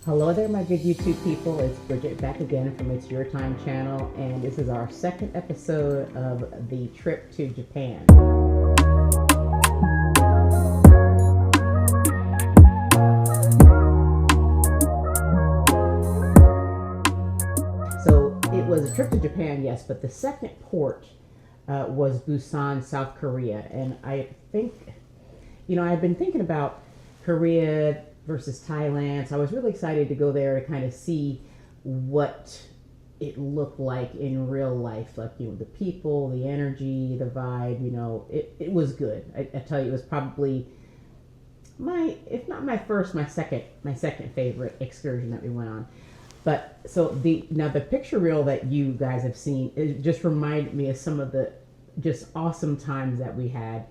Hello there, my good YouTube people. It's Bridget back again from It's Your Time channel, and this is our second episode of the trip to Japan. So it was a trip to Japan, yes, but the second port was Busan, South Korea, and I think, I've been thinking about Korea versus Thailand. So I was really excited to go there to kind of see what it looked like in real life, like the people, the energy, the vibe. It was good. I tell you, it was probably if not my first, my second favorite excursion that we went on. But so the picture reel that you guys have seen, it just reminded me of some of the just awesome times that we had.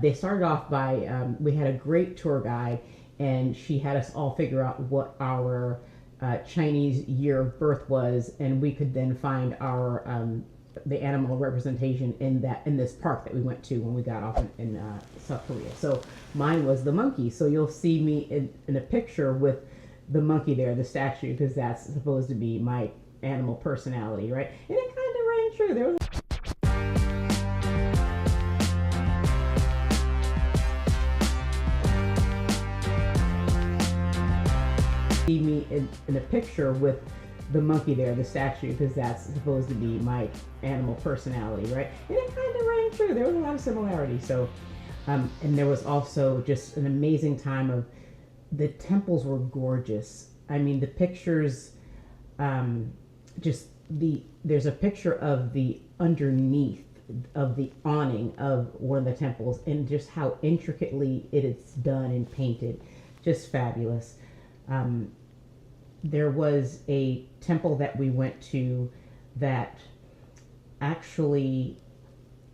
They started off by we had a great tour guide, and she had us all figure out what our Chinese year of birth was, and we could then find our the animal representation in this park that we went to when we got off in South Korea. So mine was the monkey. So you'll see me in a picture with the monkey there, the statue, because that's supposed to be my animal personality, right? And it kind of rang true. There was see me in a picture with the monkey there, the statue, because that's supposed to be my animal personality, right? And it kind of rang true. There was a lot of similarities. So, and there was also just an amazing time of the temples were gorgeous. I mean, the pictures, there's a picture of the underneath of the awning of one of the temples, and just how intricately it is done and painted, just fabulous. There was a temple that we went to that actually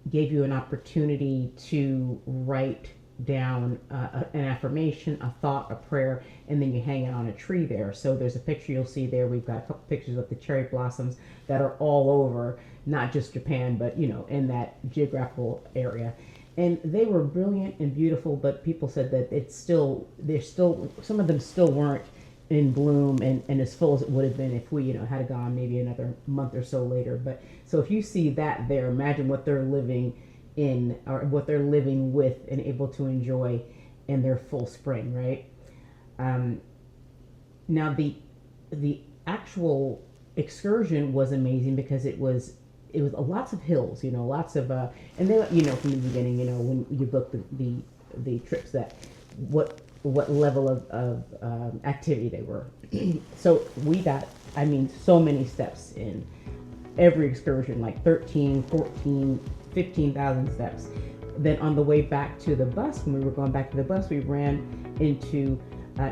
gave you an opportunity to write down an affirmation, a thought, a prayer, and then you hang it on a tree there. So there's a picture you'll see there. We've got a couple pictures of the cherry blossoms that are all over, not just Japan, but in that geographical area. And they were brilliant and beautiful, but people said that some of them still weren't in bloom and as full as it would have been if we, had gone maybe another month or so later. But so if you see that there, imagine what they're living in, or what they're living with and able to enjoy in their full spring, right? Now the actual excursion was amazing because it was lots of hills, lots of and they from the beginning, when you book the trips, that what level of activity they were. So we got, so many steps in every excursion, like 13, 14, 15,000 steps. Then on the way back to the bus, when we were going back to the bus, we ran into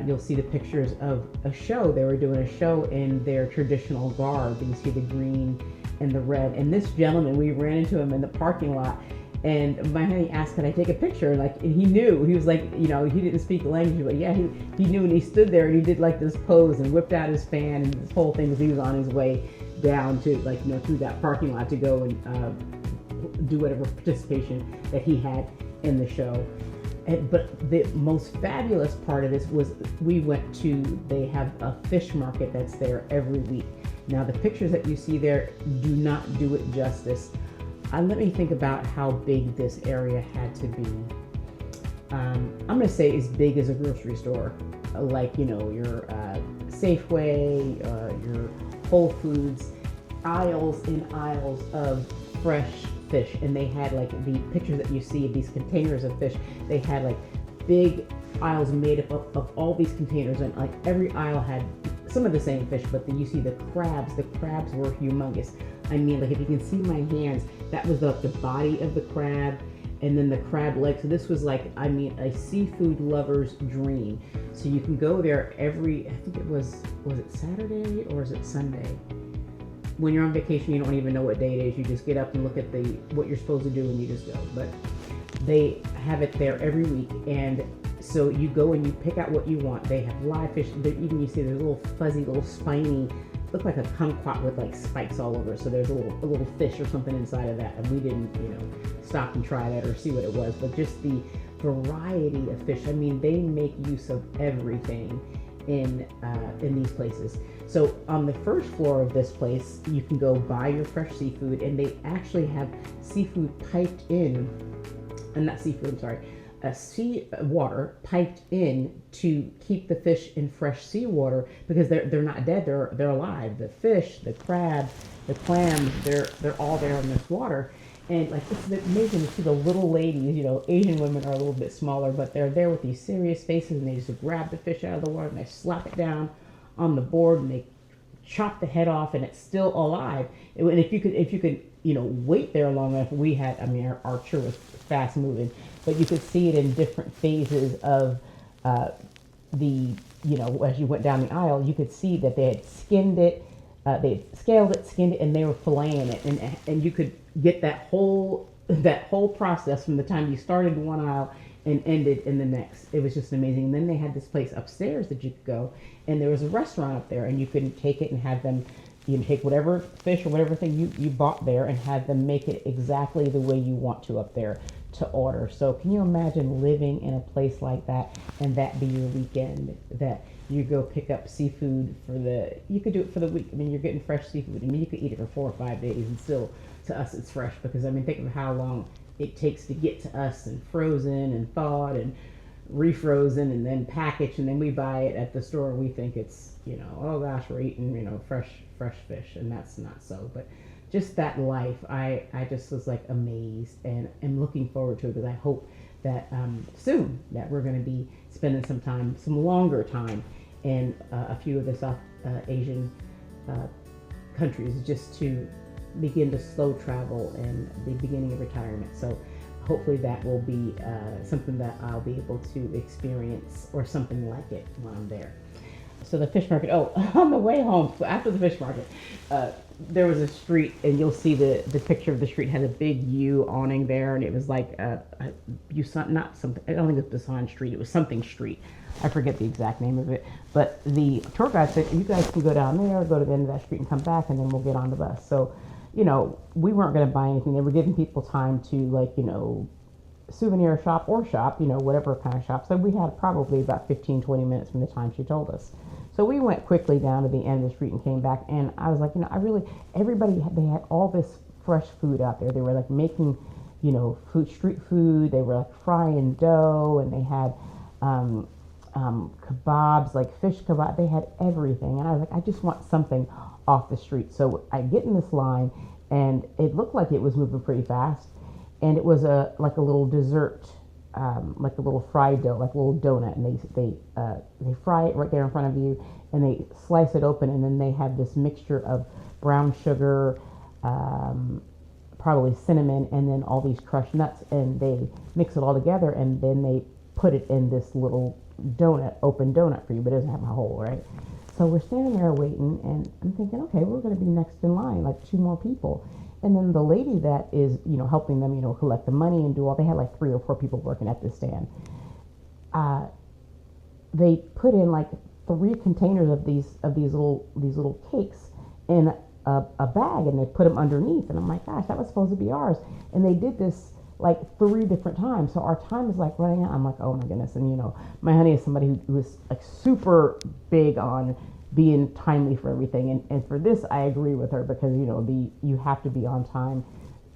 you'll see the pictures of a show. They were doing a show in their traditional garb. You see the green and the red. And this gentleman, we ran into him in the parking lot, and my honey asked, "Can I take a picture?" And he knew. He was like, he didn't speak the language, but yeah, he knew, and he stood there and he did like this pose and whipped out his fan and this whole thing, because he was on his way down to through that parking lot to go and do whatever participation that he had in the show. But the most fabulous part of this was they have a fish market that's there every week. Now the pictures that you see there do not do it justice. Let me think about how big this area had to be. I'm going to say as big as a grocery store, like, your Safeway, your Whole Foods, aisles and aisles of fresh fish. And they had the pictures that you see of these containers of fish. They had big aisles made up of all these containers, and every aisle had some of the same fish, but then you see the crabs were humongous. If you can see my hands, that was the body of the crab, and then the crab leg. So this was a seafood lover's dream. So you can go there I think it was it Saturday or is it Sunday? When you're on vacation, you don't even know what day it is. You just get up and look at what you're supposed to do, and you just go. But they have it there every week, and so you go and you pick out what you want. They have live fish. Even you see there's little fuzzy, little spiny, look like a kumquat with spikes all over. So there's a little fish or something inside of that, and we didn't stop and try that or see what it was. But just the variety of fish. They make use of everything. in these places. So on the first floor of this place, you can go buy your fresh seafood, and they actually have seafood piped in, and not seafood, I'm sorry, sea water piped in to keep the fish in fresh seawater, because they're not dead, they're alive. The fish, the crab, the clams, they're all there in this water. And like, it's amazing to see the little ladies, Asian women are a little bit smaller, but they're there with these serious faces, and they just grab the fish out of the water and they slap it down on the board, and they chop the head off, and it's still alive. And if you could wait there long enough, our tour was fast moving, but you could see it in different phases of as you went down the aisle, you could see that they had skinned it, they had scaled it, skinned it, and they were filleting it, and you could get that whole process from the time you started in one aisle and ended in the next. It was just amazing. And then they had this place upstairs that you could go, and there was a restaurant up there, and you could take it and have them, take whatever fish or whatever thing you bought there and have them make it exactly the way you want to up there to order. So can you imagine living in a place like that, and that be your weekend, that you go pick up seafood you could do it for the week. You're getting fresh seafood. You could eat it for 4 or 5 days, and still, to us, it's fresh, because think of how long it takes to get to us, and frozen and thawed and refrozen and then packaged, and then we buy it at the store. We think it's, oh gosh, we're eating, fresh fish, and that's not so. But just that life, I just was like amazed, and am looking forward to it, because I hope that soon that we're going to be spending some longer time in a few of the South Asian countries, just to begin to slow travel and the beginning of retirement. So hopefully that will be something that I'll be able to experience, or something like it, while I'm there. So the fish market, on the way home, after the fish market, there was a street, and you'll see the picture of the street had a big U awning there, and it was like Busan, not something, I don't think it was Busan Street, it was something street. I forget the exact name of it, but the tour guide said, you guys can go down there, go to the end of that street and come back, and then we'll get on the bus. So, we weren't going to buy anything. They were giving people time to, souvenir shop, whatever kind of shop. So we had probably about 15-20 minutes from the time she told us. So we went quickly down to the end of the street and came back, and I was like, they had all this fresh food out there. They were like making, street food. They were like frying dough, and they had kebabs, like fish kebab. They had everything, and I was like, I just want something off the street. So I get in this line, and it looked like it was moving pretty fast, and it was a little dessert, like a little fried dough, like a little donut, and they fry it right there in front of you, and they slice it open, and then they have this mixture of brown sugar, probably cinnamon, and then all these crushed nuts, and they mix it all together, and then they put it in this little open donut for you, but it doesn't have a hole, right? So we're standing there waiting, and I'm thinking, okay, we're going to be next in line, like 2 more people. And then the lady that is, helping them, collect the money and they had like 3 or 4 people working at this stand. They put in like 3 containers of these little cakes in a bag, and they put them underneath. And I'm like, gosh, that was supposed to be ours. And they did this like 3 different times. So our time is like running out. I'm like, oh my goodness. And my honey is somebody who is like super big on being timely for everything. And for this, I agree with her, because, you have to be on time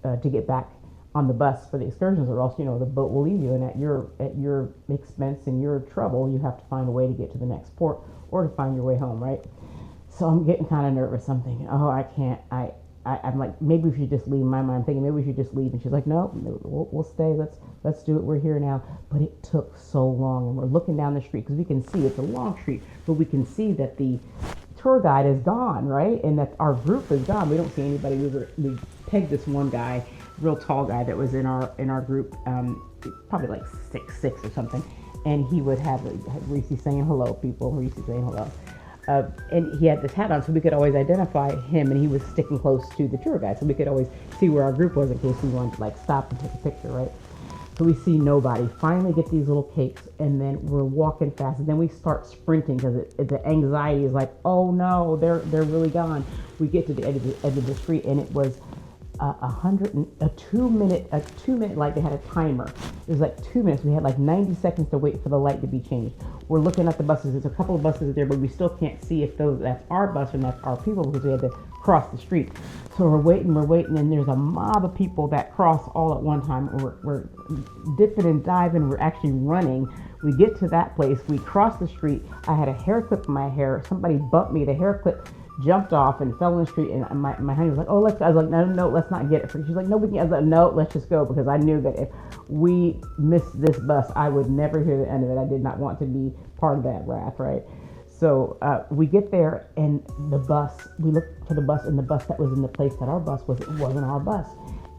to get back on the bus for the excursions, or else, the boat will leave you. And at your expense and your trouble, you have to find a way to get to the next port, or to find your way home, right? So I'm getting kind of nervous. I'm thinking, oh, I can't, I'm like, maybe we should just leave. In my mind, I'm thinking maybe we should just leave. And she's like, no, we'll stay. Let's do it. We're here now. But it took so long, and we're looking down the street, because we can see it's a long street, but we can see that the tour guide is gone, right? And that our group is gone. We don't see anybody. We pegged this one guy, real tall guy that was in our group, probably like 6'6" or something, and he would have Reese saying hello, people. Reese saying hello. And he had this hat on, so we could always identify him, and he was sticking close to the tour guide, so we could always see where our group was in case we wanted to like stop and take a picture, right? So we see nobody. Finally get these little cakes, and then we're walking fast, and then we start sprinting, because the anxiety is like, oh no, they're really gone. We get to the edge of the street, and it was a 2 minute light. They had a timer. It was like 2 minutes. We had like 90 seconds to wait for the light to be changed. We're looking at the buses. There's a couple of buses there, but we still can't see if that's our bus and that's our people because we had to cross the street. So we're waiting, and there's a mob of people that cross all at one time. We're dipping and diving. We're actually running. We get to that place. We cross the street. I had a hair clip in my hair. Somebody bumped me. The hair clip jumped off and fell in the street. And my honey was like, "Oh, let's." I was like, "No, let's not get it." She's like, "No, we can." I was like, "No, let's just go," because I knew that if we missed this bus, I would never hear the end of it. I did not want to be part of that wrath, right? So we get there, and the bus, we looked for the bus, and the bus that was in the place that our bus was, it wasn't our bus.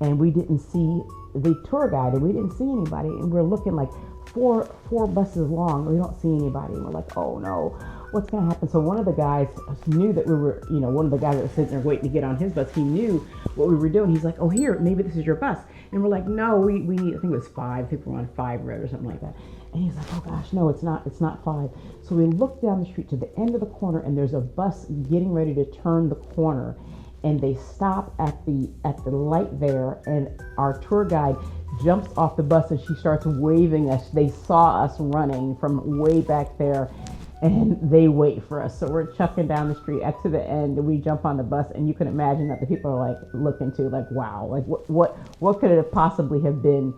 And we didn't see the tour guide, and we didn't see anybody. And we're looking like four buses long. We don't see anybody. And we're like, oh no, what's going to happen? So one of the guys knew that we were, one of the guys that was sitting there waiting to get on his bus, he knew what we were doing. He's like, oh, here, maybe this is your bus. And we're like, no, we need, I think it was 5. I think we're on 5 road or something like that. And he's like, oh gosh, no, it's not 5. So we look down the street to the end of the corner, and there's a bus getting ready to turn the corner, and they stop at the light there, and our tour guide jumps off the bus and she starts waving us. They saw us running from way back there, and they wait for us. So we're chucking down the street to the end, and we jump on the bus, and you can imagine that the people are like looking to like, wow, like what could it have possibly have been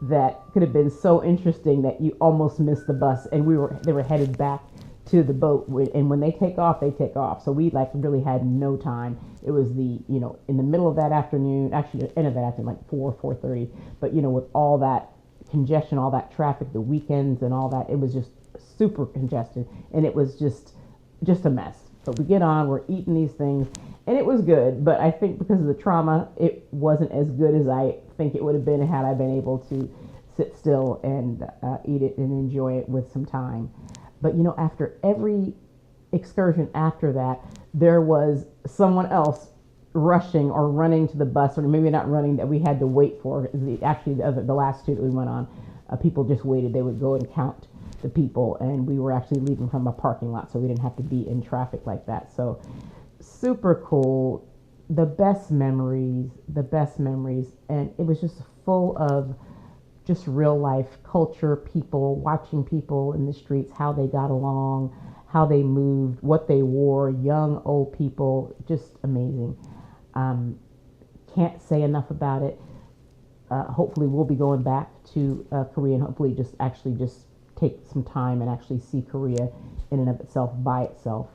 that could have been so interesting that you almost missed the bus. And they were headed back to the boat, and when they take off, they take off. So we like really had no time. It was in the middle of that afternoon, actually the end of that afternoon, like 4:30. But with all that congestion, all that traffic, the weekends and all that, it was just super congested, and it was just a mess. But we get on, we're eating these things, and it was good. But I think because of the trauma, it wasn't as good as I think it would have been had I been able to sit still and eat it and enjoy it with some time. But after every excursion after that, there was someone else rushing or running to the bus, or maybe not running, that we had to wait for. The last 2 that we went on, people just waited. They would go and count the people, and we were actually leaving from a parking lot, so we didn't have to be in traffic like that. So super cool. The best memories, and it was just full of just real life culture, people, watching people in the streets, how they got along, how they moved, what they wore, young, old people, just amazing. Can't say enough about it. Hopefully we'll be going back to Korea, and hopefully just take some time and actually see Korea in and of itself, by itself.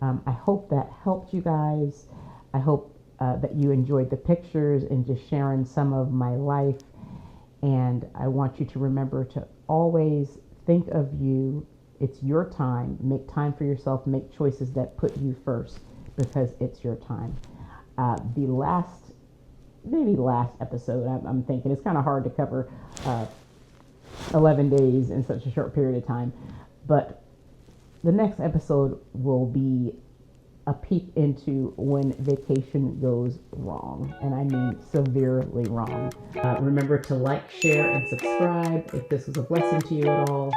I hope that helped you guys. I hope that you enjoyed the pictures and just sharing some of my life. And I want you to remember to always think of you. It's your time. Make time for yourself. Make choices that put you first, because it's your time. The last episode, I'm thinking it's kind of hard to cover 11 days in such a short period of time. But the next episode will be a peek into when vacation goes wrong, and I mean severely wrong. Remember to like, share, and subscribe if this was a blessing to you at all.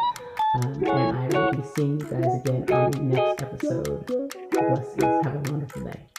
And I will be seeing you guys again on the next episode. Blessings. Have a wonderful day.